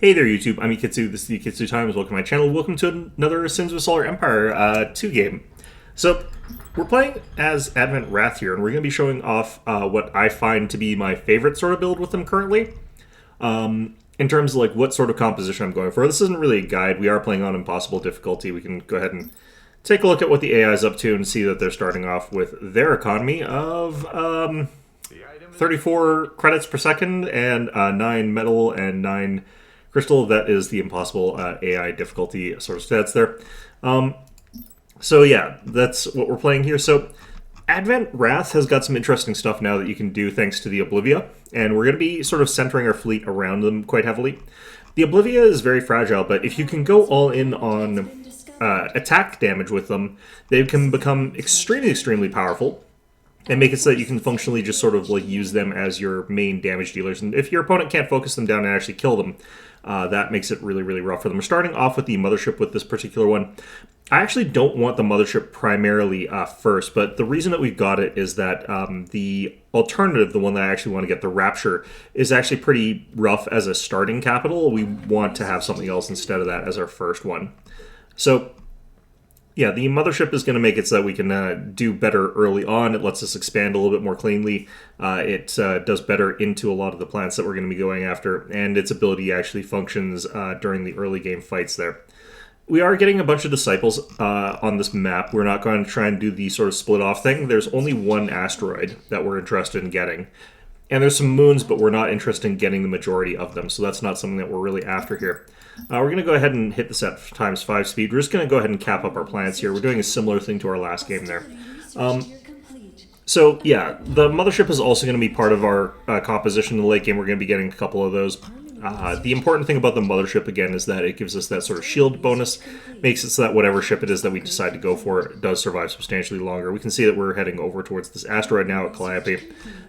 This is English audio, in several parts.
Hey there, YouTube. I'm Ikitsu. This is the Ikitsu Times. Welcome to my channel. Welcome to another Sins of Solar Empire 2 game. So, we're playing as Advent Wrath here, and we're going to be showing off what I find to be my favorite sort of build with them currently. In terms of like what sort of composition I'm going for. This isn't really a guide. We are playing on impossible difficulty. We can go ahead and take a look at what the AI is up to and see that they're starting off with their economy of 34 credits per second and 9 metal and 9 crystal. That is the impossible AI difficulty sort of stats there. So yeah, that's what we're playing here. So Advent Wrath has got some interesting stuff now that you can do thanks to the Oblivia, and we're going to be sort of centering our fleet around them quite heavily. The Oblivia is very fragile, but if you can go all in on attack damage with them, they can become extremely powerful and make it so that you can functionally just sort of like use them as your main damage dealers. And if your opponent can't focus them down and actually kill them, that makes it really rough for them. We're starting off with the Mothership with this particular one. I actually don't want the Mothership primarily first, but the reason that we've got it is that the alternative, the one that I actually want to get, the Rapture, is actually pretty rough as a starting capital. We want to have something else instead of that as our first one. So yeah, the Mothership is going to make it so that we can do better early on. It lets us expand a little bit more cleanly. It does better into a lot of the planets that we're going to be going after, and its ability actually functions during the early game fights there. We are getting a bunch of disciples on this map. We're not going to try and do the sort of split off thing. There's only one asteroid that we're interested in getting. And there's some moons, but we're not interested in getting the majority of them, so that's not something that we're really after here. We're going to go ahead and hit this at ×5 speed. We're just going to go ahead and cap up our planets here. We're doing a similar thing to our last game there. So yeah, the Mothership is also going to be part of our composition in the late game. We're going to be getting a couple of those. The important thing about the Mothership, again, is that it gives us that sort of shield bonus, makes it so that whatever ship it is that we decide to go for does survive substantially longer. We can see that we're heading over towards this asteroid now at Calliope,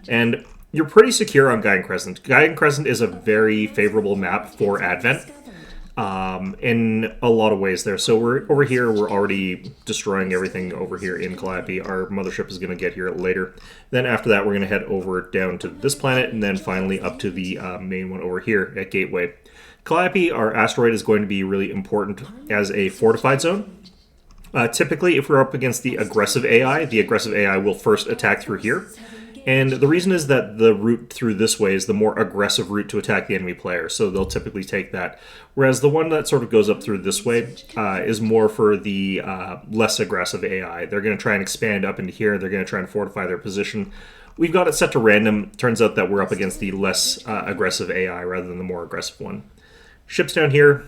and you're pretty secure on Guiding Crescent. Guiding Crescent is a very favorable map for Advent in a lot of ways there. So we're over here, we're already destroying everything over here in Calliope. Our Mothership is going to get here later. Then after that, we're going to head over down to this planet, and then finally up to the main one over here at Gateway. Calliope, our asteroid, is going to be really important as a fortified zone. Typically, if we're up against the aggressive AI will first attack through here. And the reason is that the route through this way is the more aggressive route to attack the enemy player, so they'll typically take that. Whereas the one that sort of goes up through this way is more for the less aggressive AI. They're going to try and expand up into here, they're going to try and fortify their position. We've got it set to random. Turns out that we're up against the less aggressive AI rather than the more aggressive one. Ships down here,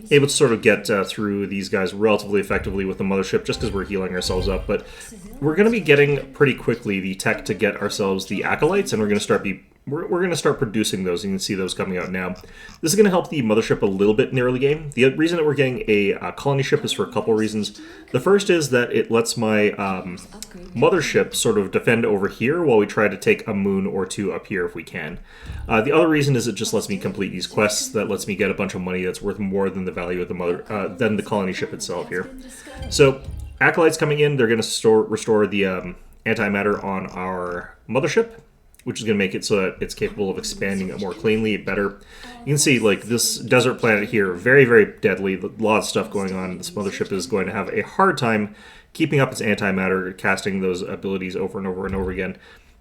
able to sort of get through these guys relatively effectively with the Mothership just because we're healing ourselves up, but we're going to be getting pretty quickly the tech to get ourselves the Acolytes, and we're going to start producing those. You can see those coming out now. This is going to help the Mothership a little bit in the early game. The reason that we're getting a colony ship is for a couple reasons. The first is that it lets my Mothership sort of defend over here while we try to take a moon or two up here if we can. The other reason is it just lets me complete these quests. That lets me get a bunch of money that's worth more than the value of than the colony ship itself here. So Acolytes coming in, they're going to restore the antimatter on our Mothership, which is going to make it so that it's capable of expanding it more cleanly, better. You can see, like, this desert planet here, very deadly, a lot of stuff going on. This Mothership is going to have a hard time keeping up its antimatter, casting those abilities over and over again.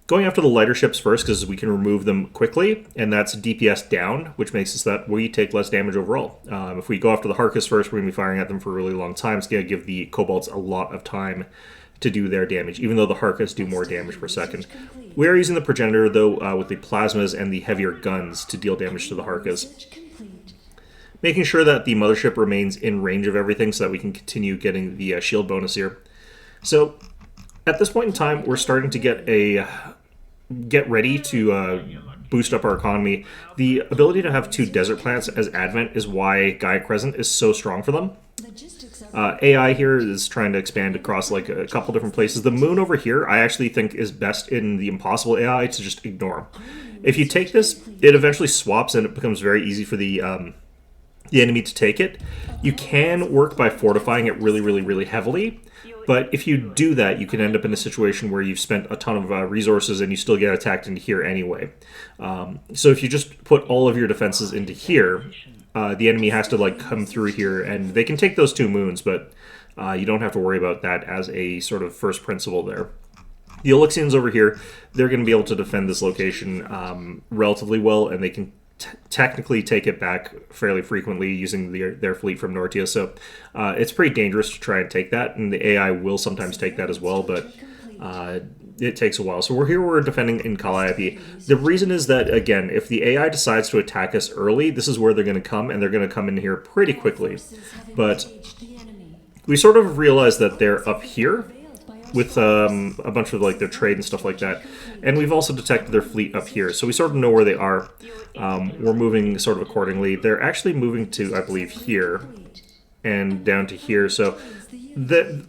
Going after the lighter ships first, because we can remove them quickly, and that's DPS down, which makes it so that we take less damage overall. If we go after the Harkus first, we're going to be firing at them for a really long time. It's going to give the Kobolds a lot of time to do their damage, even though the Harkus do more damage per second. We are using the Progenitor, though, with the Plasmas and the heavier guns to deal damage to the Harkus. Making sure that the Mothership remains in range of everything so that we can continue getting the shield bonus here. So, at this point in time, we're starting to get ready to boost up our economy. The ability to have 2 desert planets as Advent is why Gaia Crescent is so strong for them. AI here is trying to expand across like a couple different places. The moon over here, I actually think is best in the impossible AI to just ignore. If you take this, it eventually swaps and it becomes very easy for the enemy to take it. You can work by fortifying it really heavily, but if you do that, you can end up in a situation where you've spent a ton of resources and you still get attacked into here anyway. So if you just put all of your defenses into here, the enemy has to like come through here, and they can take those 2 moons, but you don't have to worry about that as a sort of first principle there. The Elixians over here, they're going to be able to defend this location relatively well, and they can technically take it back fairly frequently using their fleet from Nortia. So it's pretty dangerous to try and take that, and the AI will sometimes take that as well, but it takes a while. So we're defending in Calliope. The reason is that, again, if the AI decides to attack us early, this is where they're going to come, and they're going to come in here pretty quickly. But we sort of realize that they're up here with a bunch of like their trade and stuff like that, and we've also detected their fleet up here, so we sort of know where they are. We're moving sort of accordingly. They're actually moving to, I believe, here and down to here. So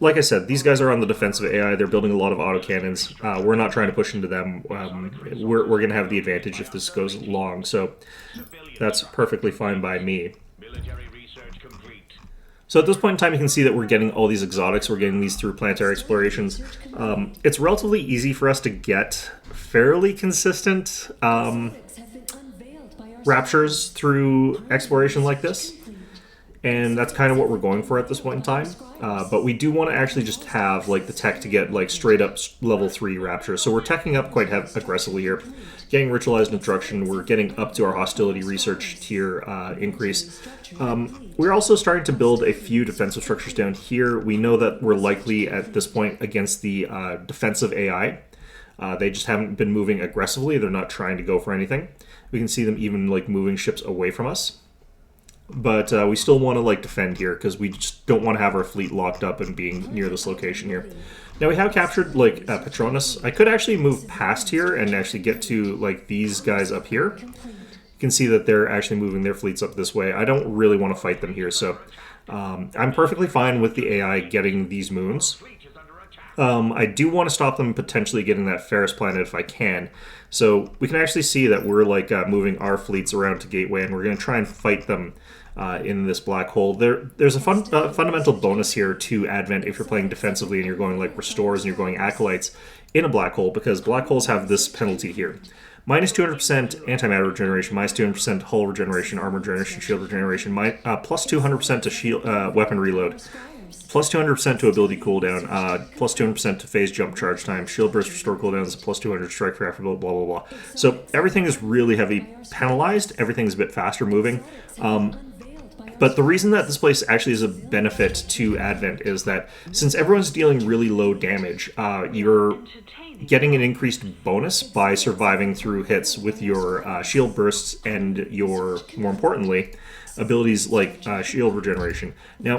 like I said, these guys are on the defensive AI. They're building a lot of autocannons. We're not trying to push into them. We're going to have the advantage if this goes long, so that's perfectly fine by me. So at this point in time, you can see that we're getting all these exotics. We're getting these through planetary explorations. It's relatively easy for us to get fairly consistent raptures through exploration like this. And that's kind of what we're going for at this point in time. But we do want to actually just have like the tech to get like straight up level 3 raptures. So we're teching up quite aggressively here. Getting ritualized instruction, we're getting up to our hostility research tier increase. We're also starting to build a few defensive structures down here. We know that we're likely at this point against the defensive AI. They just haven't been moving aggressively. They're not trying to go for anything. We can see them even like moving ships away from us. But we still want to like defend here because we just don't want to have our fleet locked up and being near this location here. Now we have captured like Patronus. I could actually move past here and actually get to like these guys up here. You can see that they're actually moving their fleets up this way. I don't really want to fight them here, so I'm perfectly fine with the AI getting these moons. I do want to stop them potentially getting that Ferris planet if I can. So we can actually see that we're like moving our fleets around to Gateway, and we're going to try and fight them in this black hole. There's a fundamental bonus here to Advent if you're playing defensively and you're going like Restores and you're going Acolytes in a black hole, because black holes have this penalty here. Minus 200% antimatter regeneration, minus 200% hull regeneration, armor regeneration, shield regeneration, plus 200% to shield, weapon reload, plus 200% to ability cooldown, plus 200% to phase jump charge time, shield burst restore cooldowns, plus 200 strike for after blah, blah, blah, blah. So everything is really heavy penalized. Everything's a bit faster moving. But the reason that this place actually is a benefit to Advent is that since everyone's dealing really low damage, you're getting an increased bonus by surviving through hits with your shield bursts and your, more importantly, abilities like shield regeneration. Now,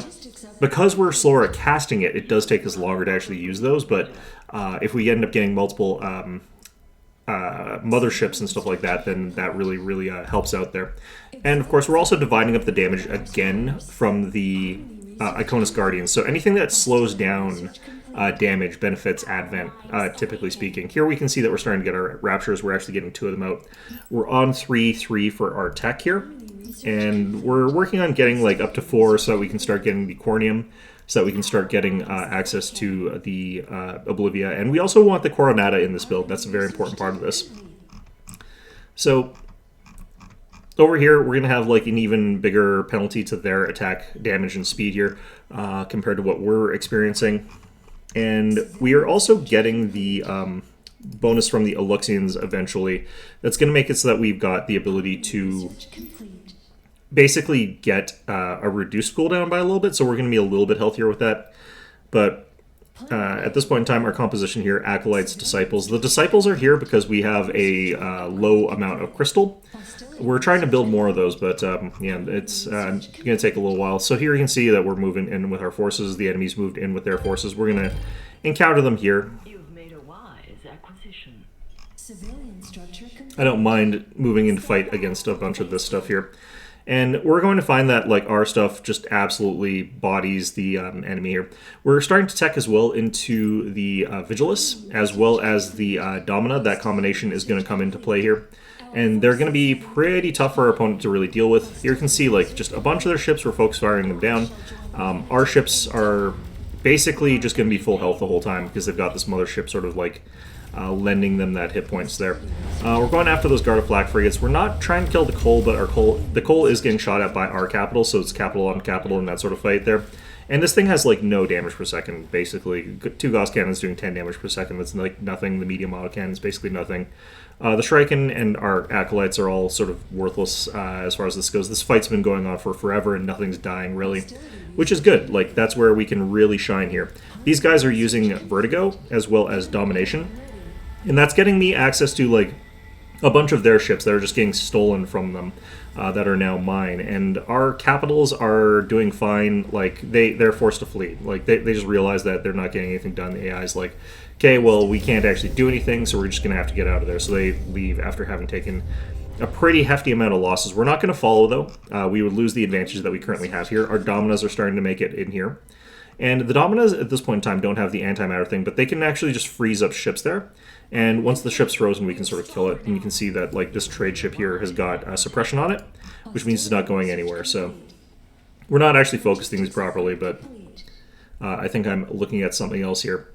because we're slower at casting it, it does take us longer to actually use those, but if we end up getting multiple motherships and stuff like that, then that really helps out there. And of course, we're also dividing up the damage again from the Iconus Guardians. So anything that slows down damage benefits Advent, typically speaking. Here we can see that we're starting to get our Raptures. We're actually getting 2 of them out. We're on 3/3 for our tech here. And we're working on getting like up to 4 so that we can start getting the Cornium, so that we can start getting access to the Oblivia. And we also want the Coronata in this build. That's a very important part of this. So over here, we're going to have like an even bigger penalty to their attack damage and speed here compared to what we're experiencing. And we are also getting the bonus from the Eluxians eventually. That's going to make it so that we've got the ability to basically get a reduced cooldown by a little bit, so we're going to be a little bit healthier with that. But at this point in time, our composition here, Acolytes, Disciples. The Disciples are here because we have a low amount of crystal. We're trying to build more of those, but yeah, it's going to take a little while. So here you can see that we're moving in with our forces. The enemy's moved in with their forces. We're going to encounter them here. You've made a wise acquisition. I don't mind moving in to fight against a bunch of this stuff here. And we're going to find that like our stuff just absolutely bodies the enemy here. We're starting to tech as well into the Vigilus, as well as the Domina. That combination is going to come into play here. And they're going to be pretty tough for our opponent to really deal with. Here you can see like just a bunch of their ships, we're focus firing them down. Our ships are basically just going to be full health the whole time because they've got this mothership sort of like lending them that hit points there. We're going after those Guard of Flak frigates. We're not trying to kill the coal, but the coal is getting shot at by our capital, so it's capital on capital in that sort of fight there. And this thing has like no damage per second, basically. 2 Gauss cannons doing 10 damage per second. That's like nothing. The medium auto cannon is basically nothing. The Shuriken and our Acolytes are all sort of worthless as far as this goes. This fight's been going on for forever and nothing's dying, really, which is good. Like, that's where we can really shine here. These guys are using Vertigo as well as Domination, and that's getting me access to, like, a bunch of their ships that are just getting stolen from them that are now mine. And our capitals are doing fine. Like, they're forced to flee. Like, they just realize that they're not getting anything done. The AI is like, okay, well, we can't actually do anything, so we're just going to have to get out of there. So they leave after having taken a pretty hefty amount of losses. We're not going to follow, though. We would lose the advantage that we currently have here. Our Dominas are starting to make it in here. And the Dominas, at this point in time, don't have the antimatter thing, but they can actually just freeze up ships there. And once the ship's frozen, we can sort of kill it. And you can see that, like, this trade ship here has got suppression on it, which means it's not going anywhere. So we're not actually focusing these properly, but I think I'm looking at something else here.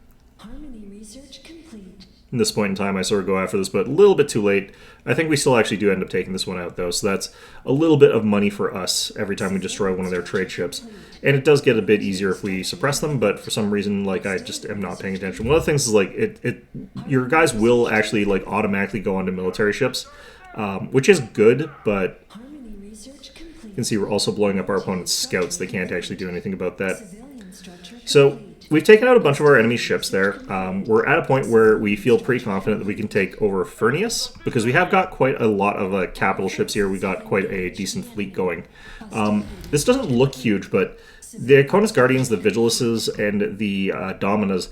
At this point in time, I sort of go after this, but a little bit too late. I think we still actually do end up taking this one out, though, so that's a little bit of money for us every time we destroy one of their trade ships. And it does get a bit easier if we suppress them, but for some reason, like, I just am not paying attention. One of the things is, like, your guys will actually, like, automatically go onto military ships, which is good, but you can see we're also blowing up our opponent's scouts. They can't actually do anything about that. So we've taken out a bunch of our enemy ships there. We're at a point where we feel pretty confident that we can take over Furnius, because we have got quite a lot of capital ships here. We got quite a decent fleet going. This doesn't look huge, but the Iconus Guardians, the Vigiluses, and the Dominas,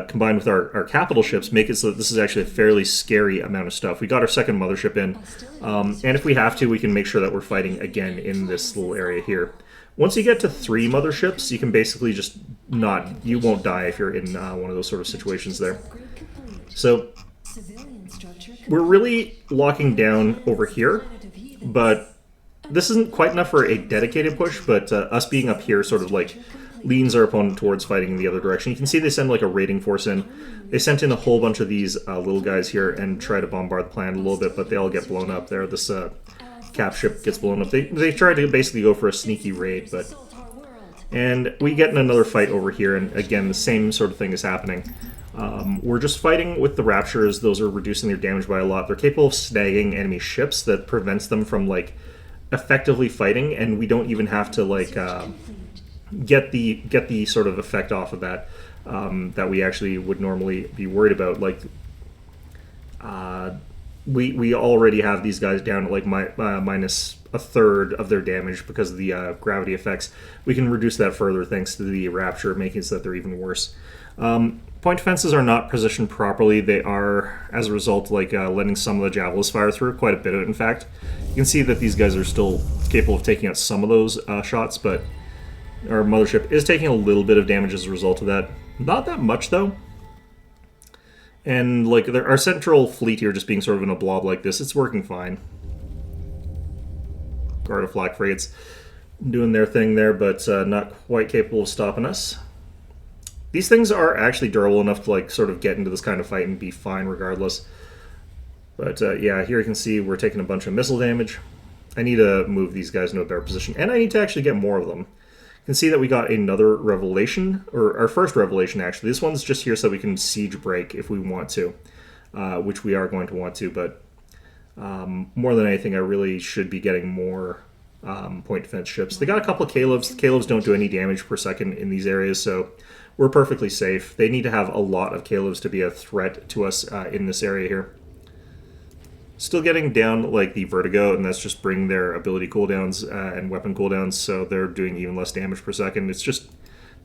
combined with our capital ships, make it so that this is actually a fairly scary amount of stuff. We got our second mothership in, and if we have to, we can make sure that we're fighting again in this little area here. Once you get to 3 motherships, you can basically just not... You won't die if you're in one of those sort of situations there. So we're really locking down over here, but this isn't quite enough for a dedicated push, but us being up here sort of like leans our opponent towards fighting in the other direction. You can see they send like a raiding force in. They sent in a whole bunch of these little guys here and try to bombard the planet a little bit, but they all get blown up there. This cap ship gets blown up. They try to basically go for a sneaky raid, but... And we get in another fight over here, and again, the same sort of thing is happening. We're just fighting with the Raptures. Those are reducing their damage by a lot. They're capable of snagging enemy ships that prevents them from, like, effectively fighting, and we don't even have to, like, get the sort of effect off of that that we actually would normally be worried about. Like, we already have these guys down at like minus a third of their damage because of the gravity effects. We can reduce that further thanks to the Rapture, making it so that they're even worse. Point defenses are not positioned properly. They are, as a result, like letting some of the Javelins fire through, quite a bit of it, in fact. You can see that these guys are still capable of taking out some of those shots, but our mothership is taking a little bit of damage as a result of that. Not that much, though. And like our central fleet here just being sort of in a blob like this, it's working fine. Guard of Flak frigates doing their thing there, but not quite capable of stopping us. These things are actually durable enough to like sort of get into this kind of fight and be fine regardless. But yeah, here you can see we're taking a bunch of missile damage. I need to move these guys into a better position, and I need to actually get more of them. You can see that we got another revelation, or our first revelation actually. This one's just here so we can siege break if we want to, which we are going to want to, but more than anything I really should be getting more point defense ships. They got a couple of Calebs. The Calebs don't do any damage per second in these areas, so we're perfectly safe. They need to have a lot of Calebs to be a threat to us in this area here. Still getting down like the Vertigo, and that's just bringing their ability cooldowns and weapon cooldowns, so they're doing even less damage per second. It's just,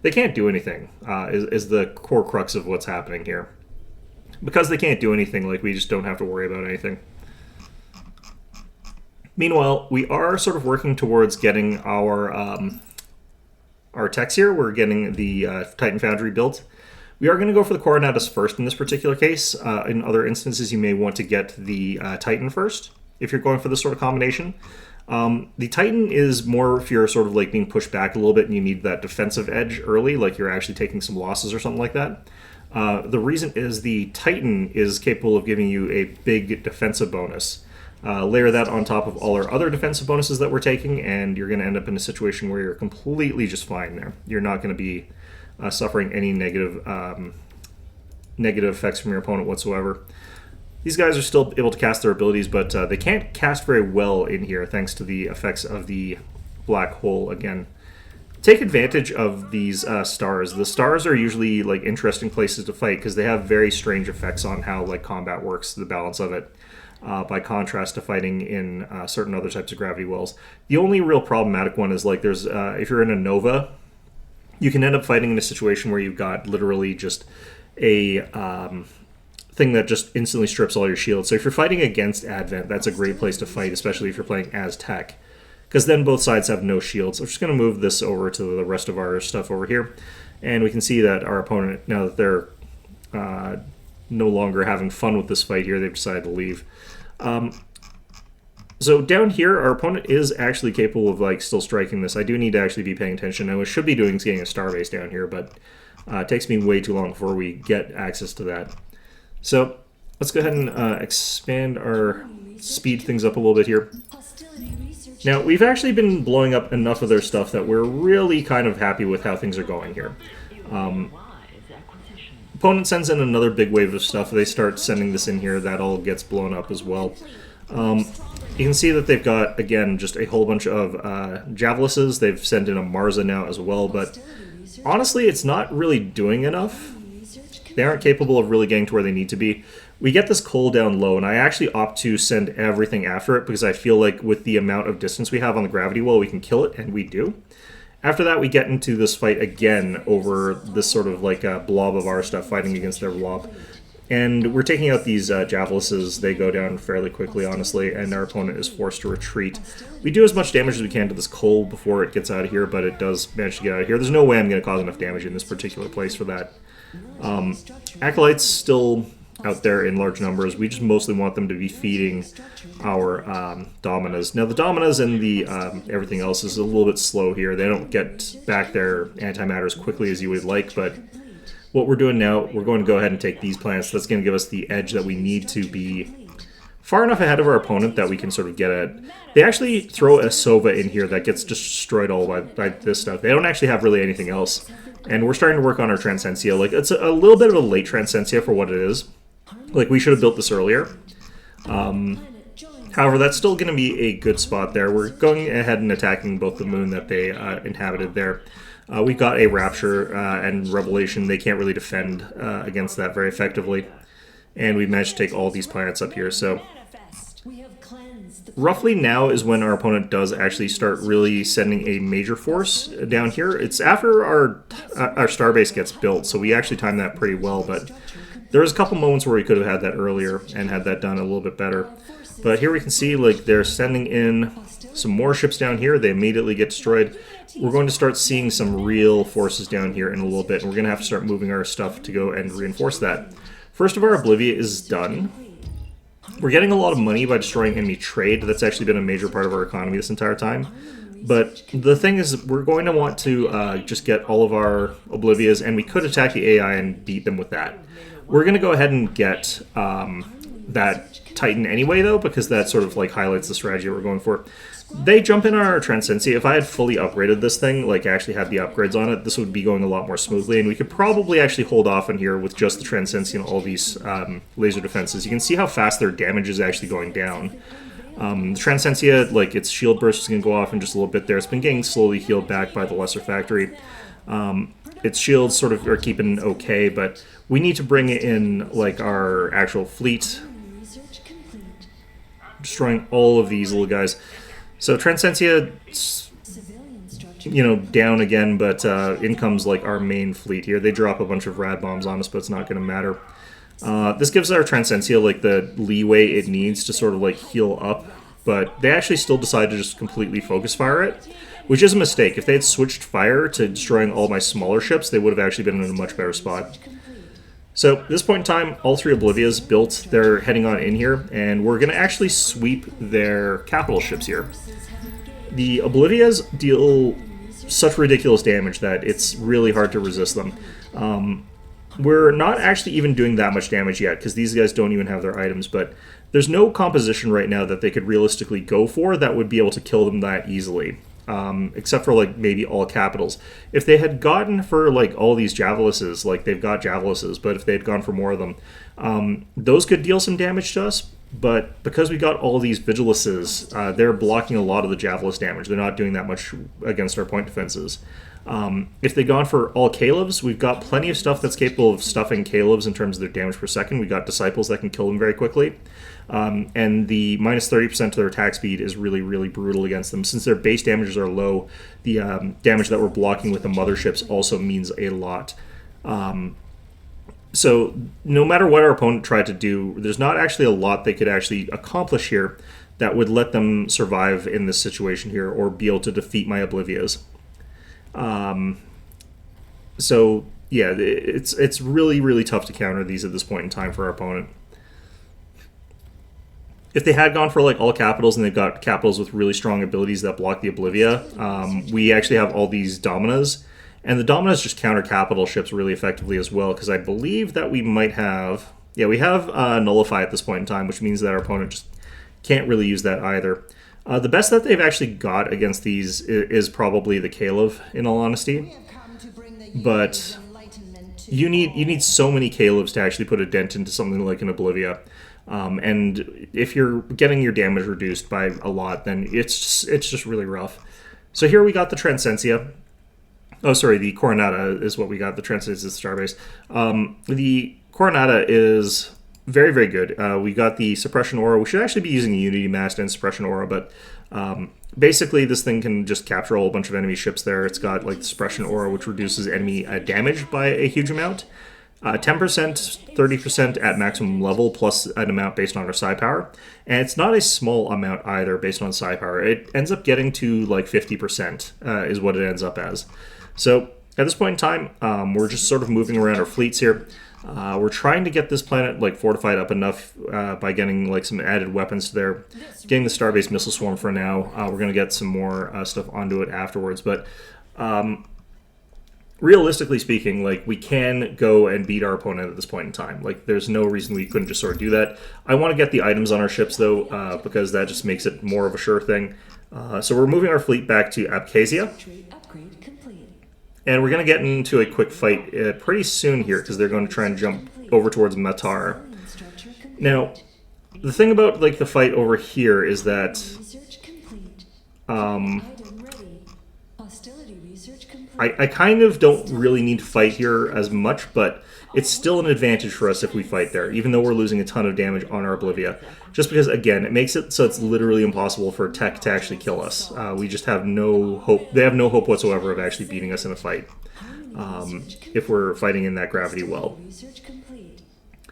they can't do anything, is the core crux of what's happening here. Because they can't do anything, like we just don't have to worry about anything. Meanwhile, we are sort of working towards getting our techs here. We're getting the Titan Foundry built. We are going to go for the Coronatus first in this particular case. In other instances, you may want to get the Titan first, if you're going for this sort of combination. The Titan is more if you're sort of like being pushed back a little bit and you need that defensive edge early, like you're actually taking some losses or something like that. The reason is the Titan is capable of giving you a big defensive bonus. Layer that on top of all our other defensive bonuses that we're taking, and you're going to end up in a situation where you're completely just fine there. You're not going to be suffering any negative effects from your opponent whatsoever. These guys are still able to cast their abilities, but they can't cast very well in here thanks to the effects of the black hole again. Take advantage of these stars. The stars are usually like interesting places to fight because they have very strange effects on how like combat works, the balance of it. By contrast to fighting in certain other types of gravity wells. The only real problematic one is like there's if you're in a Nova, you can end up fighting in a situation where you've got literally just a thing that just instantly strips all your shields. So if you're fighting against Advent, that's a great place to fight, especially if you're playing as Tech. Because then both sides have no shields. So I'm just going to move this over to the rest of our stuff over here. And we can see that our opponent, now that they're no longer having fun with this fight here, they've decided to leave. So down here, our opponent is actually capable of like still striking this. I do need to actually be paying attention. I should be doing is getting a starbase down here, but it takes me way too long before we get access to that. So let's go ahead and expand our speed things up a little bit here. Now, we've actually been blowing up enough of their stuff that we're really kind of happy with how things are going here. Opponent sends in another big wave of stuff. They start sending this in here. That all gets blown up as well. You can see that they've got, again, just a whole bunch of Javelises. They've sent in a Marza now as well, but honestly, it's not really doing enough. They aren't capable of really getting to where they need to be. We get this coal down low, and I actually opt to send everything after it because I feel like with the amount of distance we have on the gravity well, we can kill it, and we do. After that, we get into this fight again over this sort of like a blob of our stuff fighting against their blob. And we're taking out these Javelises. They go down fairly quickly, honestly, and our opponent is forced to retreat. We do as much damage as we can to this coal before it gets out of here, but it does manage to get out of here. There's no way I'm going to cause enough damage in this particular place for that. Acolytes still out there in large numbers. We just mostly want them to be feeding our Dominas. Now the Dominas and the everything else is a little bit slow here. They don't get back their antimatter as quickly as you would like, but what we're doing now, we're going to go ahead and take these planets. That's going to give us the edge that we need to be far enough ahead of our opponent that we can sort of get at. They actually throw a Sova in here that gets destroyed all by this stuff. They don't actually have really anything else. And we're starting to work on our Transcensia. Like, it's a little bit of a late Transcensia for what it is. Like, we should have built this earlier. However, that's still going to be a good spot there. We're going ahead and attacking both the moon that they inhabited there. We've got a Rapture and Revelation. They can't really defend against that very effectively. And we've managed to take all these planets up here, so roughly now is when our opponent does actually start really sending a major force down here. It's after our starbase gets built, so we actually timed that pretty well, but there was a couple moments where we could have had that earlier and had that done a little bit better. But here we can see like they're sending in some more ships down here. They immediately get destroyed. We're going to start seeing some real forces down here in a little bit, and we're going to have to start moving our stuff to go and reinforce that. First of our Oblivia is done. We're getting a lot of money by destroying enemy trade. That's actually been a major part of our economy this entire time. But the thing is, we're going to want to just get all of our Oblivias, and we could attack the AI and beat them with that. We're going to go ahead and get that Titan anyway, though, because that sort of like highlights the strategy we're going for. They jump in on our Transcensia. If I had fully upgraded this thing, like actually had the upgrades on it, this would be going a lot more smoothly, and we could probably actually hold off on here with just the Transcensia and all these laser defenses. You can see how fast their damage is actually going down. The Transcensia, like its shield burst is going to go off in just a little bit there. It's been getting slowly healed back by the Lesser Factory. Its shields sort of are keeping okay, but we need to bring in like our actual fleet, destroying all of these little guys. So Transcensia, you know, down again, but in comes like our main fleet here. They drop a bunch of rad bombs on us, but it's not going to matter. This gives our Transcensia like the leeway it needs to sort of like heal up, but they actually still decide to just completely focus fire it, which is a mistake. If they had switched fire to destroying all my smaller ships, they would have actually been in a much better spot. So at this point in time, all three Oblivias built. They're heading on in here, and we're going to actually sweep their capital ships here. The Oblivias deal such ridiculous damage that it's really hard to resist them. we're not actually even doing that much damage yet because these guys don't even have their items, but there's no composition right now that they could realistically go for that would be able to kill them that easily. Except for like maybe all capitals. If they had gotten for like all these javelises, like they've got javelises, but if they had gone for more of them, those could deal some damage to us. But because we got all these vigilises, they're blocking a lot of the javelis damage. They're not doing that much against our point defenses. If they'd gone for all Calebs, we've got plenty of stuff that's capable of stuffing Calebs in terms of their damage per second. We got Disciples that can kill them very quickly. And the minus 30% to their attack speed is really, really brutal against them. Since their base damages are low, the damage that we're blocking with the motherships also means a lot. So no matter what our opponent tried to do, there's not actually a lot they could actually accomplish here that would let them survive in this situation here or be able to defeat my Oblivias. So yeah, it's really, really tough to counter these at this point in time for our opponent. If they had gone for like all capitals and they've got capitals with really strong abilities that block the Oblivia, we actually have all these Dominas. And the Dominas just counter capital ships really effectively as well, because I believe that we might have... Yeah, we have Nullify at this point in time, which means that our opponent just can't really use that either. The best that they've actually got against these is probably the Caleb, in all honesty. But you need so many Calebs to actually put a dent into something like an Oblivia. And if you're getting your damage reduced by a lot, then it's just really rough. So here we got the Transcensia. Oh, sorry, the Coronata is what we got. The Transcensia is the Starbase. The Coronata is very, very good. We got the Suppression Aura. We should actually be using a Unity Mast and Suppression Aura, but basically this thing can just capture a whole bunch of enemy ships there. It's got like the Suppression Aura, which reduces enemy damage by a huge amount. 10%, 30% at maximum level, plus an amount based on our psi power. And it's not a small amount either based on psi power. It ends up getting to like 50% is what it ends up as. So at this point in time, we're just sort of moving around our fleets here. We're trying to get this planet like fortified up enough by getting like some added weapons to there. Getting the Starbase Missile Swarm for now. We're going to get some more stuff onto it afterwards. But realistically speaking, like we can go and beat our opponent at this point in time. Like there's no reason we couldn't just sort of do that. I want to get the items on our ships though, because that just makes it more of a sure thing. So we're moving our fleet back to Abkhazia. And we're going to get into a quick fight pretty soon here, because they're going to try and jump over towards Matar. Now, the thing about like the fight over here is that I kind of don't really need to fight here as much, but it's still an advantage for us if we fight there, even though we're losing a ton of damage on our Oblivia. Just because, again, it makes it so it's literally impossible for tech to actually kill us. We just have no hope. They have no hope whatsoever of actually beating us in a fight if we're fighting in that gravity well.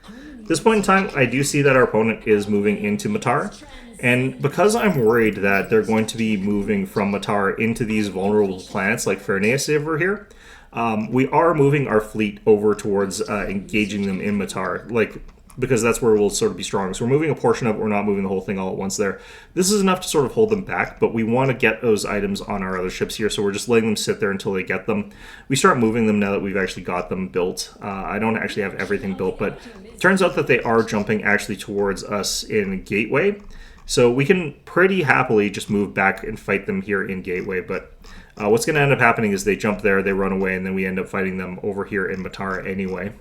At this point in time, I do see that our opponent is moving into Matar. And because I'm worried that they're going to be moving from Matar into these vulnerable planets like Ferneus over here, we are moving our fleet over towards engaging them in Matar, because that's where we'll sort of be strong. So we're moving a portion of it, we're not moving the whole thing all at once there. This is enough to sort of hold them back, but we want to get those items on our other ships here, so we're just letting them sit there until they get them. We start moving them now that we've actually got them built. I don't actually have everything built, but it turns out that they are jumping actually towards us in Gateway. So we can pretty happily just move back and fight them here in Gateway, but what's going to end up happening is they jump there, they run away, and then we end up fighting them over here in Matar anyway.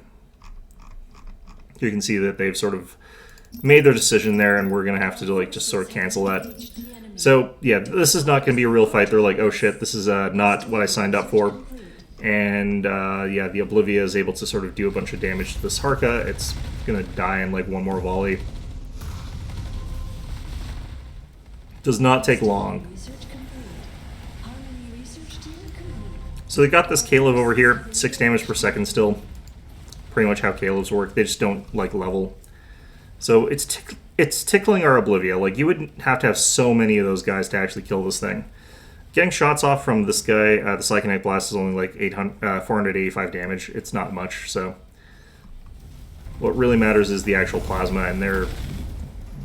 You can see that they've sort of made their decision there, and we're going to have to like just sort of cancel that. So yeah, this is not going to be a real fight. They're like, oh shit, this is not what I signed up for. And yeah, the Oblivia is able to sort of do a bunch of damage to this Harka. It's going to die in like one more volley. Does not take long. So they got this Caleb over here, 6 damage per second still. Pretty much how Caleb's work. They just don't like level. So it's tickling our Oblivia. Like you wouldn't have to have so many of those guys to actually kill this thing. Getting shots off from this guy, the Psychonite Blast is only like 485 damage. It's not much. So what really matters is the actual plasma, and they're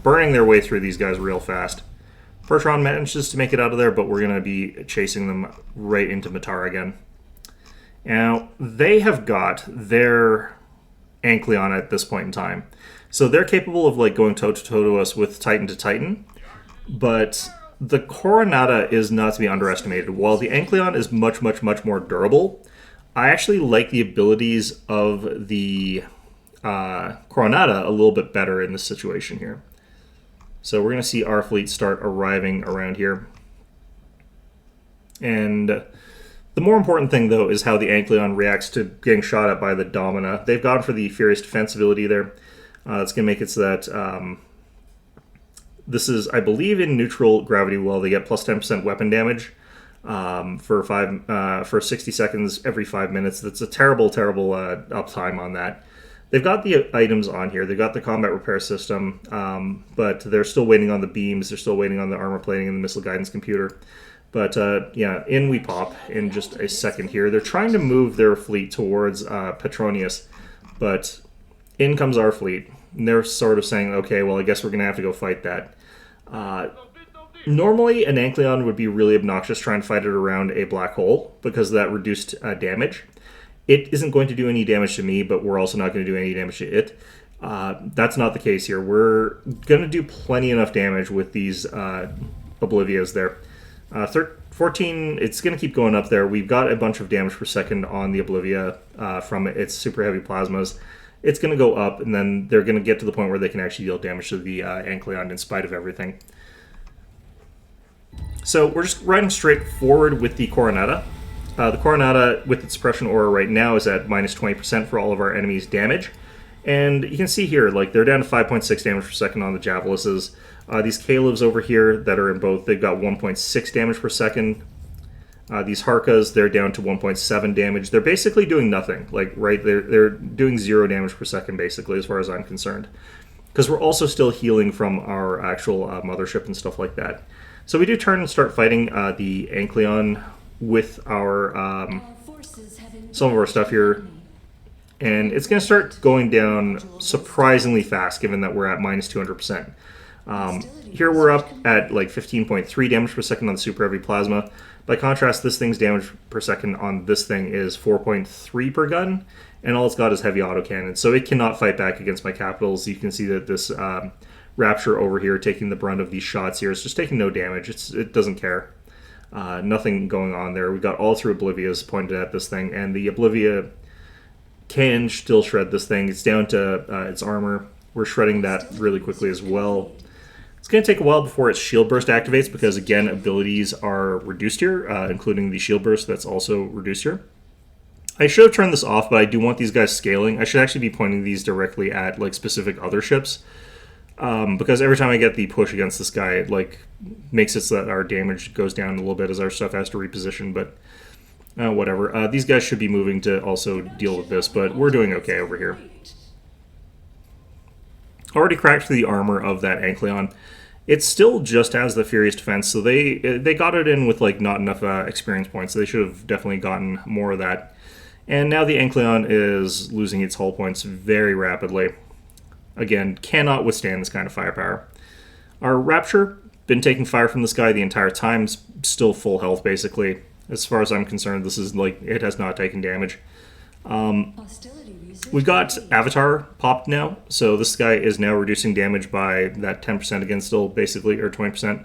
burning their way through these guys real fast. Pertron manages to make it out of there, but we're going to be chasing them right into Matar again. Now, they have got their Ancleon at this point in time. So they're capable of like going toe-to-toe to us with Titan to Titan, but the Coronata is not to be underestimated. While the Ancleon is much, much, much more durable, I actually like the abilities of the Coronata a little bit better in this situation here. So we're going to see our fleet start arriving around here. And the more important thing, though, is how the Ancleon reacts to getting shot at by the Domina. They've gone for the Furious Defense ability there. It's going to make it so that this is, I believe, in neutral gravity well. They get plus 10% weapon damage for 60 seconds every 5 minutes. That's a terrible, terrible uptime on that. They've got the items on here. They've got the combat repair system, but they're still waiting on the beams. They're still waiting on the armor plating and the missile guidance computer. But yeah, in we pop in just a second here. They're trying to move their fleet towards Petronius, but in comes our fleet. And they're sort of saying, okay, well, I guess we're going to have to go fight that. Normally, an Ancleon would be really obnoxious trying to fight it around a black hole because of that reduced damage. It isn't going to do any damage to me, but we're also not going to do any damage to it. That's not the case here. We're going to do plenty enough damage with these Oblivias there. 14, it's going to keep going up there. We've got a bunch of damage per second on the Oblivia from its super heavy plasmas. It's going to go up, and then they're going to get to the point where they can actually deal damage to the Ancleon in spite of everything. So we're just riding straight forward with the Coronata. The Coronata, with its suppression aura right now, is at minus 20% for all of our enemies' damage. And you can see here, like, they're down to 5.6 damage per second on the Javelises. These Calebs over here that are in both, they've got 1.6 damage per second. These Harkas, they're down to 1.7 damage. They're basically doing nothing. Like, right, they're doing 0 damage per second, basically, as far as I'm concerned. Because we're also still healing from our actual mothership and stuff like that. So we do turn and start fighting the Ancleon with our some of our stuff here, and it's going to start going down surprisingly fast given that we're at minus 200%. Here we're up at like 15.3 damage per second on the super heavy plasma. By contrast, this thing's damage per second on this thing is 4.3 per gun, and all it's got is heavy autocannon, so it cannot fight back against my capitals. You can see that this Rapture over here taking the brunt of these shots here is just taking no damage. It doesn't care. Nothing going on there. We got all three Oblivias pointed at this thing, and the Oblivia can still shred this thing. It's down to its armor. We're shredding that really quickly as well. It's going to take a while before its Shield Burst activates because, again, abilities are reduced here, including the Shield Burst that's also reduced here. I should have turned this off, but I do want these guys scaling. I should actually be pointing these directly at like specific other ships. Because every time I get the push against this guy, it like makes it so that our damage goes down a little bit as our stuff has to reposition, but whatever. These guys should be moving to also deal with this, but we're doing okay over here. Already cracked the armor of that Ancleon. It still just has the Furious Defense, so they got it in with like not enough experience points. So they should have definitely gotten more of that. And now the Ancleon is losing its hull points very rapidly. Again, cannot withstand this kind of firepower. Our Rapture, been taking fire from this guy the entire time, still full health basically. As far as I'm concerned, this is like, it has not taken damage. We've got Avatar popped now, so this guy is now reducing damage by that 10% again still, basically, or 20%.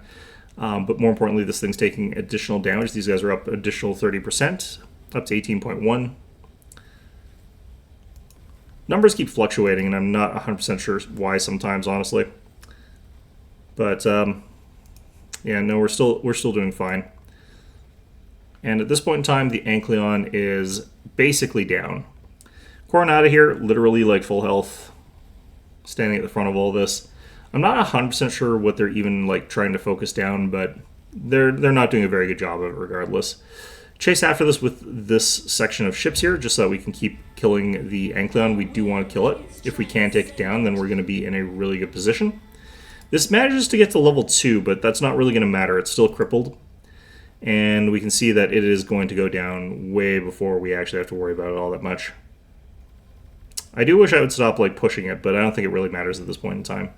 But more importantly, this thing's taking additional damage. These guys are up additional 30%, up to 18.1. Numbers keep fluctuating, and I'm not 100% sure why sometimes, honestly. But, yeah, no, we're still doing fine. And at this point in time, the Ancleon is basically down. Coronata here, literally like full health, standing at the front of all this. I'm not 100% sure what they're even like trying to focus down, but they're not doing a very good job of it regardless. Chase after this with this section of ships here, just so that we can keep killing the Ancleon. We do want to kill it. If we can take it down, then we're going to be in a really good position. This manages to get to level 2, but that's not really going to matter. It's still crippled. And we can see that it is going to go down way before we actually have to worry about it all that much. I do wish I would stop like pushing it, but I don't think it really matters at this point in time.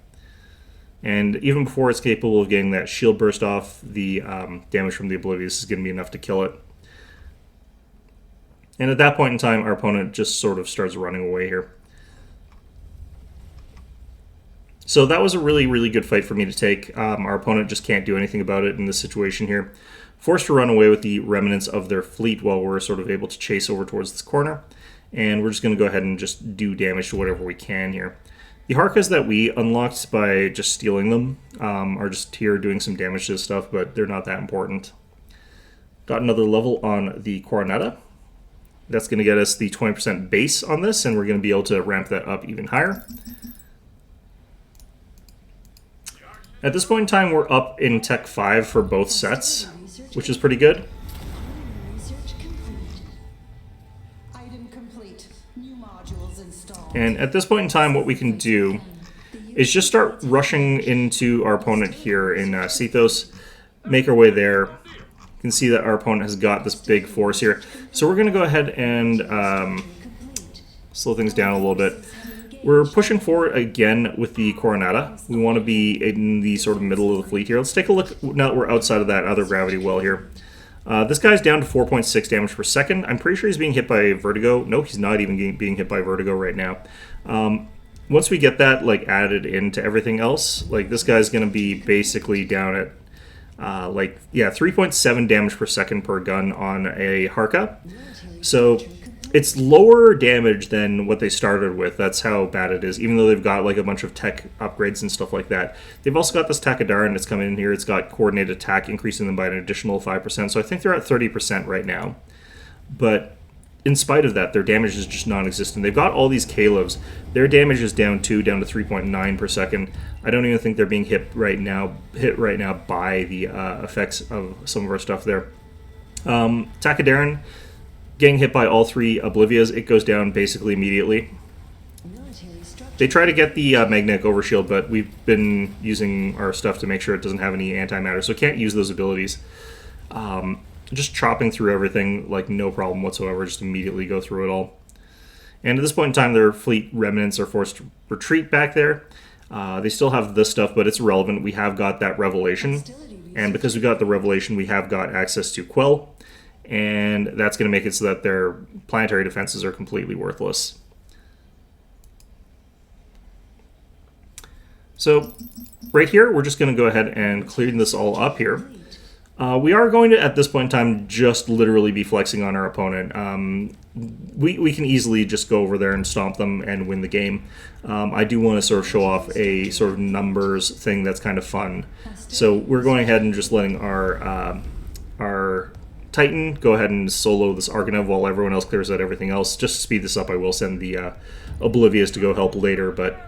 And even before it's capable of getting that shield burst off, the damage from the Oblivious is going to be enough to kill it. And at that point in time, our opponent just sort of starts running away here. So that was a really, really good fight for me to take. Our opponent just can't do anything about it in this situation here. Forced to run away with the remnants of their fleet while we're sort of able to chase over towards this corner. And we're just going to go ahead and just do damage to whatever we can here. The Harkas that we unlocked by just stealing them are just here doing some damage to this stuff, but they're not that important. Got another level on the Coronata. That's going to get us the 20% base on this, and we're going to be able to ramp that up even higher. At this point in time, we're up in Tech 5 for both sets, which is pretty good. And at this point in time, what we can do is just start rushing into our opponent here in Sethos, make our way there. You can see that our opponent has got this big force here. So we're going to go ahead and slow things down a little bit. We're pushing forward again with the Coronata. We want to be in the sort of middle of the fleet here. Let's take a look now that we're outside of that other gravity well here. This guy's down to 4.6 damage per second. I'm pretty sure he's being hit by Vertigo. No, he's not even being hit by Vertigo right now. Once we get that like added into everything else, like this guy's going to be basically down at 3.7 damage per second per gun on a Harka. So it's lower damage than what they started with. That's how bad it is, even though they've got like a bunch of tech upgrades and stuff like that. They've also got this Takedaran that's coming in here. It's got coordinated attack, increasing them by an additional 5%. So I think they're at 30% right now. But in spite of that, their damage is just non-existent. They've got all these Calebs. Their damage is down to 3.9 per second. I don't even think they're being hit right now by the effects of some of our stuff there. Takedaran getting hit by all three Oblivias, it goes down basically immediately. They try to get the magnetic overshield, but we've been using our stuff to make sure it doesn't have any antimatter, so can't use those abilities. Just chopping through everything like no problem whatsoever, just immediately go through it all. And at this point in time, their fleet remnants are forced to retreat back there. They still have this stuff, but it's irrelevant. We have got that Revelation, and because we got the Revelation, we have got access to Quell. And that's going to make it so that their planetary defenses are completely worthless. So right here, we're just going to go ahead and clean this all up here. We are going to, at this point in time, just literally be flexing on our opponent. We can easily just go over there and stomp them and win the game. I do want to sort of show off a sort of numbers thing that's kind of fun. So we're going ahead and just letting our Titan go ahead and solo this Argonav while everyone else clears out everything else. Just to speed this up, I will send the Oblivious to go help later, but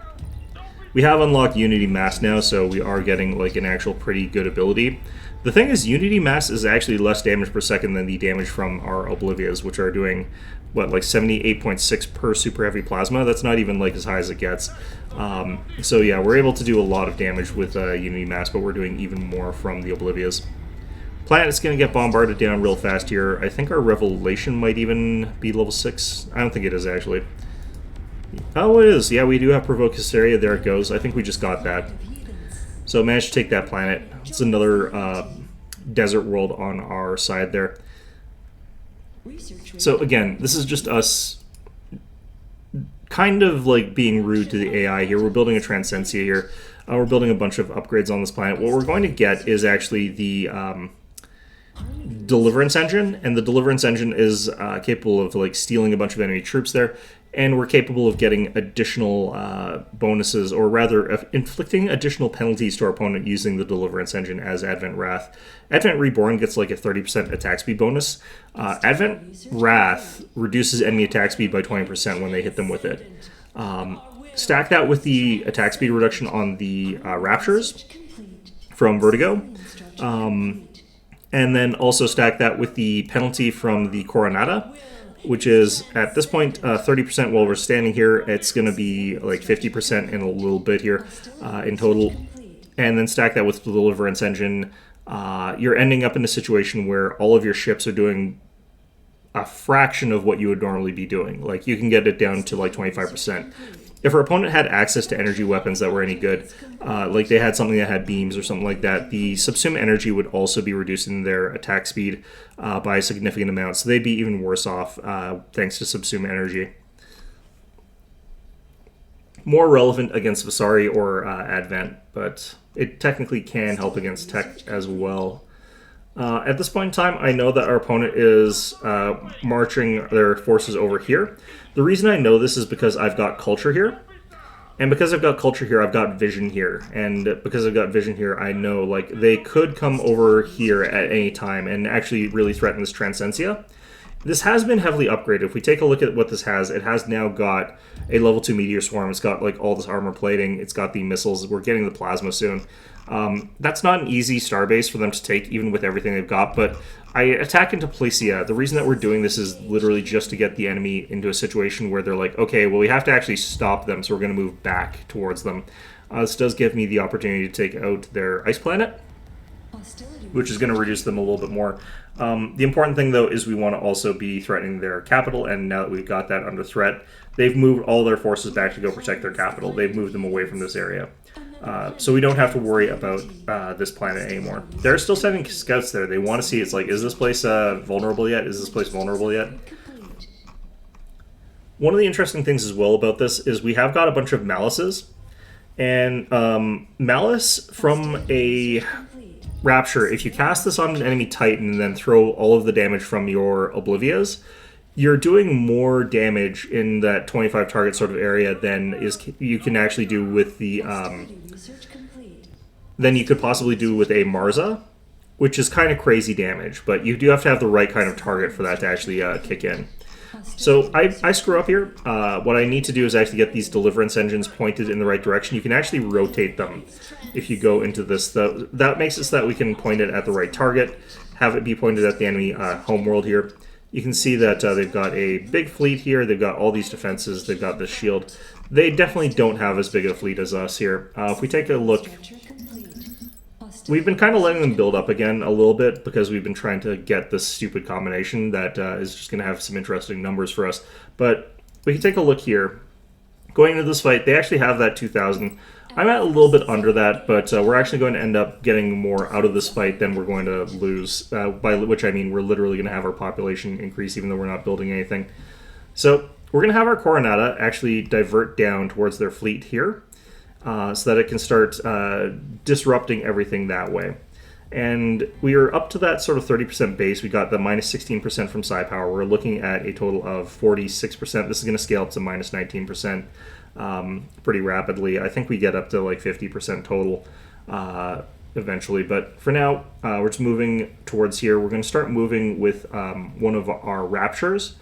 we have unlocked Unity Mass now, so we are getting like an actual pretty good ability. The thing is, Unity Mass is actually less damage per second than the damage from our Oblivias, which are doing, what, like 78.6 per super heavy plasma? That's not even like as high as it gets. So yeah, we're able to do a lot of damage with Unity Mass, but we're doing even more from the Oblivias. Planet's going to get bombarded down real fast here. I think our Revelation might even be level 6. I don't think it is, actually. Oh, it is. Yeah, we do have Provoke Hysteria. There it goes. I think we just got that. So managed to take that planet. It's another desert world on our side there. So again, this is just us kind of like being rude to the AI here. We're building a Transcensia here. We're building a bunch of upgrades on this planet. What we're going to get is actually the Deliverance Engine, and the Deliverance Engine is capable of like stealing a bunch of enemy troops there, and we're capable of getting additional bonuses, or rather inflicting additional penalties to our opponent using the Deliverance Engine as Advent Wrath. Advent Reborn gets like a 30% attack speed bonus. Advent Wrath reduces enemy attack speed by 20% when they hit them with it. Stack that with the attack speed reduction on the Raptures from Vertigo. And then also stack that with the penalty from the Coronata, which is, at this point, 30% while we're standing here. It's going to be like 50% in a little bit here in total. And then stack that with the Deliverance Engine. You're ending up in a situation where all of your ships are doing a fraction of what you would normally be doing. Like, you can get it down to like 25%. If our opponent had access to energy weapons that were any good, like they had something that had beams or something like that, the subsume energy would also be reducing their attack speed by a significant amount. So they'd be even worse off thanks to subsume energy. more relevant against Visari or Advent, but it technically can help against Tech as well. At this point in time, I know that our opponent is marching their forces over here. The reason I know this is because I've got culture here. And because I've got culture here, I've got vision here. And because I've got vision here, I know like they could come over here at any time and actually really threaten this Transcensia. This has been heavily upgraded. If we take a look at what this has, it has now got a level 2 meteor swarm. It's got like all this armor plating. It's got the missiles. We're getting the plasma soon. That's not an easy starbase for them to take, even with everything they've got, but I attack into Placia. The reason that we're doing this is literally just to get the enemy into a situation where they're like, okay, well, we have to actually stop them, so we're going to move back towards them. This does give me the opportunity to take out their ice planet, which is going to reduce them a little bit more. The important thing, though, is we want to also be threatening their capital, and now that we've got that under threat, they've moved all their forces back to go protect their capital. They've moved them away from this area. So we don't have to worry about this planet anymore. They're still sending scouts there. They want to see, it's like, is this place vulnerable yet? Is this place vulnerable yet? One of the interesting things as well about this is we have got a bunch of malices. And malice from a rapture, if you cast this on an enemy titan and then throw all of the damage from your Oblivias, you're doing more damage in that 25 target sort of area than you can actually do with the than you could possibly do with a Marza, which is kind of crazy damage, but you do have to have the right kind of target for that to actually kick in. So I screw up here. What I need to do is actually get these deliverance engines pointed in the right direction. You can actually rotate them if you go into this. That makes it so that we can point it at the right target, have it be pointed at the enemy homeworld here. You can see that they've got a big fleet here. They've got all these defenses. They've got this shield. They definitely don't have as big a fleet as us here. If we take a look, we've been kind of letting them build up again a little bit because we've been trying to get this stupid combination that is just going to have some interesting numbers for us. But we can take a look here. Going into this fight, they actually have that 2,000. I'm at a little bit under that, but we're actually going to end up getting more out of this fight than we're going to lose, by which I mean we're literally going to have our population increase even though we're not building anything. So we're going to have our Coronata actually divert down towards their fleet here so that it can start disrupting everything that way. And we are up to that sort of 30% base. We got the minus 16% from Psi Power. We're looking at a total of 46%. This is going to scale up to minus 19%. Pretty rapidly. I think we get up to like 50% total eventually, but for now we're just moving towards here. We're going to start moving with one of our Raptures,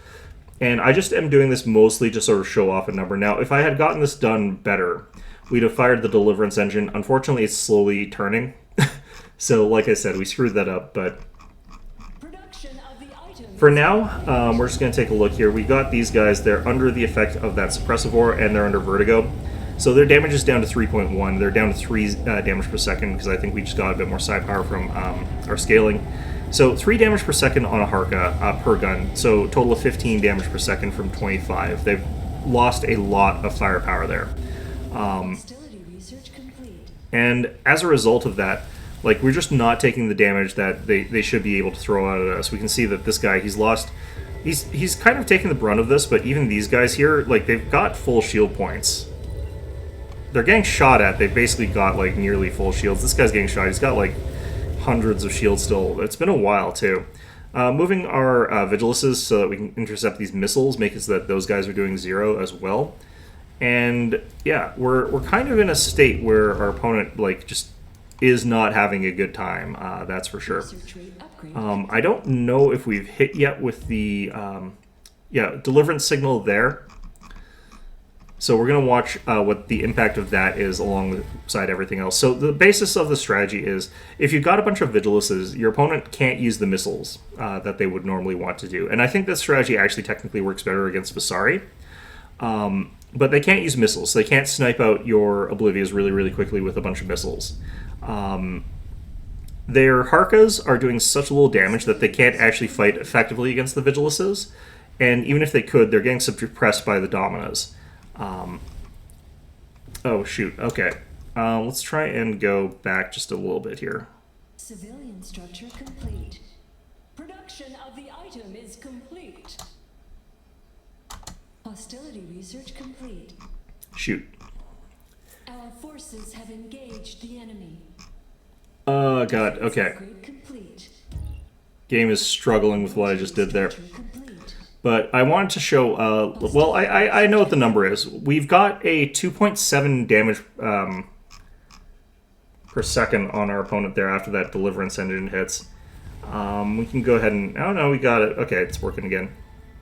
and I just am doing this mostly to sort of show off a number. Now if I had gotten this done better, we'd have fired the Deliverance engine. Unfortunately it's slowly turning so like I said, we screwed that up, but for now, we're just going to take a look here. We got these guys. They're under the effect of that Suppressivore, and they're under Vertigo. So their damage is down to 3.1. They're down to 3 damage per second, because I think we just got a bit more Psi Power from our scaling. So 3 damage per second on a Harka per gun. So total of 15 damage per second from 25. They've lost a lot of firepower there. And as a result of that, like, we're just not taking the damage that they should be able to throw out at us. We can see that this guy, he's lost... He's kind of taking the brunt of this, but even these guys here, like, they've got full shield points. They're getting shot at. They've basically got, like, nearly full shields. This guy's getting shot. He's got, like, hundreds of shields still. It's been a while, too. Moving our Vigiluses so that we can intercept these missiles, make it so that those guys are doing 0 as well. And, yeah, we're kind of in a state where our opponent, like, just... is not having a good time, that's for sure. I don't know if we've hit yet with the deliverance signal there. So we're going to watch what the impact of that is alongside everything else. So the basis of the strategy is, if you've got a bunch of Vigiluses, your opponent can't use the missiles that they would normally want to do. And I think this strategy actually technically works better against Visari. But they can't use missiles, so they can't snipe out your Oblivias really, really quickly with a bunch of missiles. Their Harkas are doing such little damage that they can't actually fight effectively against the Vigiluses, and even if they could, they're getting suppressed by the Dominas. Oh, shoot, okay. Let's try and go back just a little bit here. Civilian structure complete. Production of the item is complete. Hostility research complete. Shoot. Our forces have engaged the enemy. Oh, God. Okay. Upgrade complete. Game is struggling with what I just did there. Structure complete. But I wanted to show, well, I know what the number is. We've got a 2.7 damage per second on our opponent there after that Deliverance engine hits. We can go ahead and, oh no, we got it. Okay, it's working again.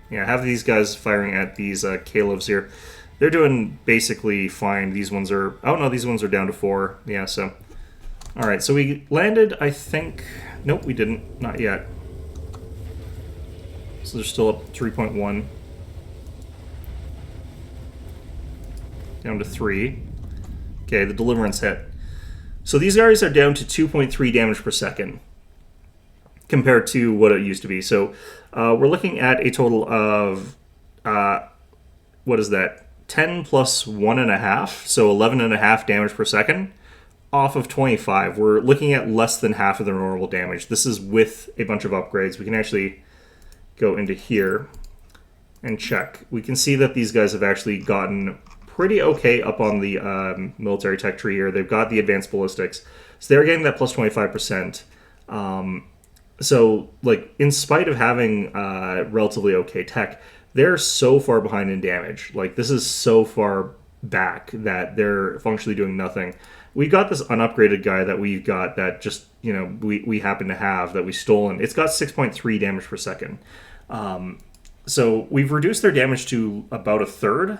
Yeah, have these guys firing at these Kalevs here. They're doing basically fine. These ones are, oh no, these ones are down to 4. Yeah, so. Alright, so we landed, I think, nope, we didn't. Not yet. So they're still up 3.1. Down to 3. Okay, the Deliverance hit. So these guys are down to 2.3 damage per second compared to what it used to be. So we're looking at a total of, what is that? 10 plus 1.5, so 11.5 damage per second off of 25. We're looking at less than half of the normal damage. This is with a bunch of upgrades. We can actually go into here and check. We can see that these guys have actually gotten pretty okay up on the military tech tree here. They've got the advanced ballistics, so they're getting that plus 25%. So, like, in spite of having relatively okay tech, they're so far behind in damage. Like, this is so far back that they're functionally doing nothing. We got this unupgraded guy that we've got that just, you know, we happen to have that we stolen. It's got 6.3 damage per second. So we've reduced their damage to about a third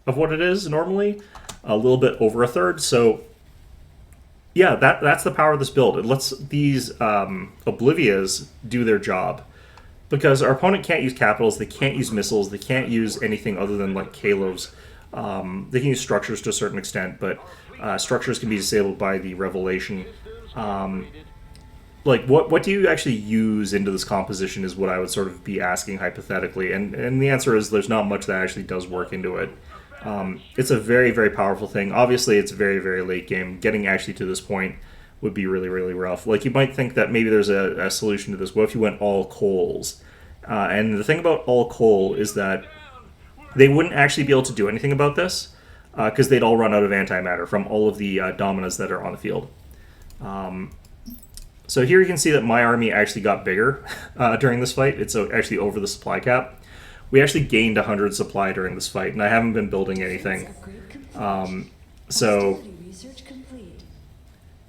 of what it is normally, a little bit over a third. So yeah, that's the power of this build. It lets these Oblivias do their job, because our opponent can't use capitals, they can't use missiles, they can't use anything other than like Kalevs. They can use structures to a certain extent, but structures can be disabled by the Revelation. Like, what do you actually use into this composition is what I would sort of be asking hypothetically, and the answer is there's not much that actually does work into it. It's a very, very powerful thing. Obviously, it's very, very late game. Getting actually to this point would be really, really rough. Like, you might think that maybe there's a solution to this. What if you went all coals? And the thing about all coal is that they wouldn't actually be able to do anything about this, because they'd all run out of antimatter from all of the dominas that are on the field. So here you can see that my army actually got bigger during this fight. It's actually over the supply cap. We actually gained 100 supply during this fight, and I haven't been building anything. So,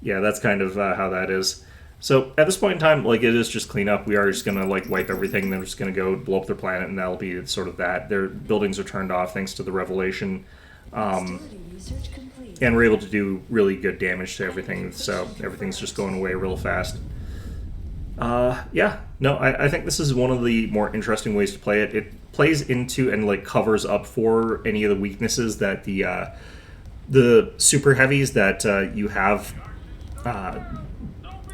yeah, that's kind of how that is. So at this point in time, like, it is just cleanup. We are just going to, like, wipe everything, and they're just going to go blow up their planet, and that'll be sort of that. Their buildings are turned off thanks to the Revelation. And we're able to do really good damage to everything, so everything's just going away real fast. Yeah, no, I think this is one of the more interesting ways to play it. It plays into and, like, covers up for any of the weaknesses that the super heavies that you have.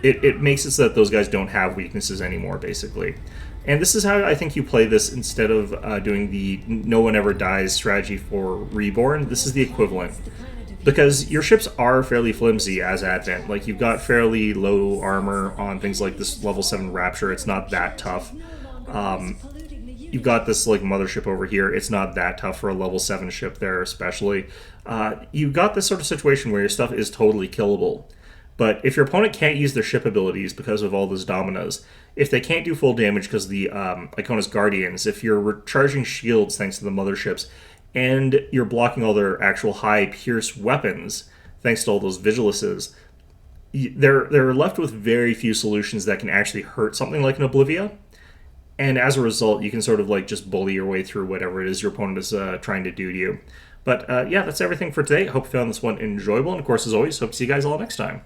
It makes it so that those guys don't have weaknesses anymore, basically. And this is how I think you play this instead of doing the no one ever dies strategy for Reborn. This is the equivalent. Because your ships are fairly flimsy as Advent. Like, you've got fairly low armor on things like this level 7 Rapture. It's not that tough. You've got this, like, mothership over here. It's not that tough for a level 7 ship there, especially. You've got this sort of situation where your stuff is totally killable. But if your opponent can't use their ship abilities because of all those dominos, if they can't do full damage because of the Icona's Guardians, if you're recharging shields thanks to the motherships, and you're blocking all their actual high pierce weapons thanks to all those Vigiluses, they're left with very few solutions that can actually hurt something like an Oblivia. And as a result, you can sort of, like, just bully your way through whatever it is your opponent is trying to do to you. But yeah, that's everything for today. Hope you found this one enjoyable. And of course, as always, hope to see you guys all next time.